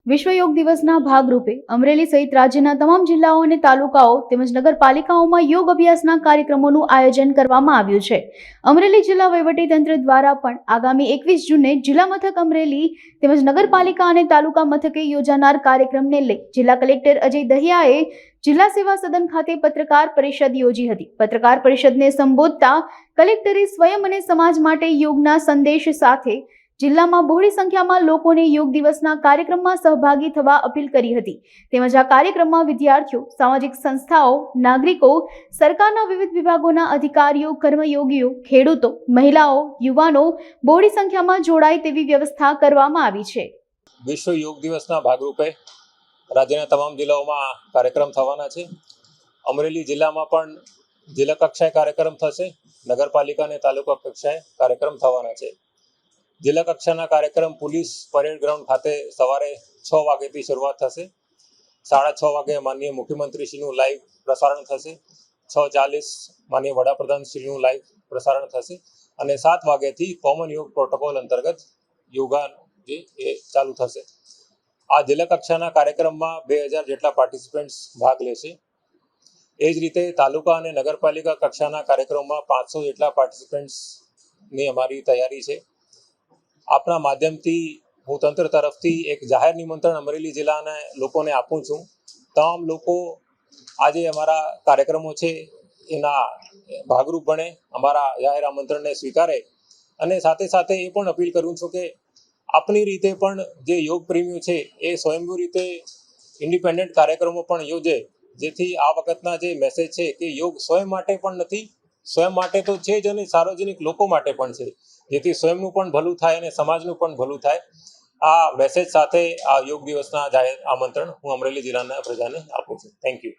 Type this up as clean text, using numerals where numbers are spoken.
વિશ્વ યોગ દિવસના ભાગરૂપે અમરેલી સહિત રાજ્યના તમામ જિલ્લાઓ અને તાલુકાઓ તેમજ નગરપાલિકાઓમાં યોગ અભ્યાસના કાર્યક્રમોનું આયોજન કરવામાં આવ્યું છે. અમરેલી જિલ્લા વહીવટીતંત્ર દ્વારા પણ આગામી 21 જૂને જિલ્લા મથક અમરેલી તેમજ નગરપાલિકા અને તાલુકા મથકે યોજાનાર કાર્યક્રમને લઈ જિલ્લા કલેક્ટર અજય દહિયાએ જિલ્લા સેવા સદન ખાતે પત્રકાર પરિષદ યોજી હતી. પત્રકાર પરિષદને સંબોધતા કલેક્ટરે સ્વયં અને સમાજ માટે યોગના સંદેશ સાથે જિલ્લામાં બહોળી સંખ્યામાં લોકોને યોગ દિવસના કાર્યક્રમમાં સહભાગી થવા અપીલ કરી હતી. તેમજ આ કાર્યક્રમમાં વિદ્યાર્થીઓ, સામાજિક સંસ્થાઓ, નાગરિકો, સરકારના વિવિધ વિભાગોના અધિકારીઓ, કર્મયોગીઓ, ખેડૂતો, મહિલાઓ, યુવાનો બહોળી સંખ્યામાં જોડાય તેવી વ્યવસ્થા કરવામાં આવી છે. વિશ્વ યોગ દિવસના ભાગરૂપે રાજ્યના તમામ જિલ્લાઓમાં કાર્યક્રમ થવાના છે. અમરેલી જિલ્લામાં પણ જિલ્લા કક્ષાએ કાર્યક્રમ થશે, નગરપાલિકા અને તાલુકા કક્ષાએ કાર્યક્રમ થવાના છે. જિલ્લા કક્ષાના કાર્યક્રમ પોલીસ પરેડ ગ્રાઉન્ડ ખાતે સવારે 6 વાગ્યાથી શરૂઆત થશે. 6:30 વાગે માનનીય મુખ્યમંત્રીશ્રીનું લાઈવ પ્રસારણ થશે. 6:40 માનનીય વડાપ્રધાનશ્રીનું લાઈવ પ્રસારણ થશે અને 7 વાગ્યાથી કોમન યોગ પ્રોટોકોલ અંતર્ગત યોગા જે એ ચાલુ થશે. આ જિલ્લા કક્ષાના કાર્યક્રમમાં 2000 જેટલા પાર્ટિસિપન્ટ્સ ભાગ લેશે. એ જ રીતે તાલુકા અને નગરપાલિકા કક્ષાના કાર્યક્રમમાં 500 જેટલા પાર્ટિસિપન્ટ્સની અમારી તૈયારી છે. આપણા માધ્યમથી હું તંત્ર તરફથી એક જાહેર નિમંત્રણ અમરેલી જિલ્લાના લોકોને આપું છું. તમામ લોકો આજે અમારા કાર્યક્રમો છે એના ભાગરૂપ બને, અમારા જાહેર આમંત્રણને સ્વીકારે અને સાથે સાથે એ પણ અપીલ કરું છું કે આપની રીતે પણ જે યોગ પ્રેમીઓ છે એ સ્વયંભૂ રીતે ઇન્ડિપેન્ડન્ટ કાર્યક્રમો પણ યોજે, જેથી આ વખતના જે મેસેજ છે કે યોગ સ્વયં માટે પણ નથી, સ્વયં માટે તો છે જ અને સાર્વજનિક લોકો માટે પણ છે, જેથી સ્વયંનું પણ ભલું થાય અને સમાજનું પણ ભલું થાય. આ મેસેજ સાથે આ યોગ દિવસના જાહેર આમંત્રણ હું અમરેલી જિલ્લાના પ્રજાને આપું છું. Thank you.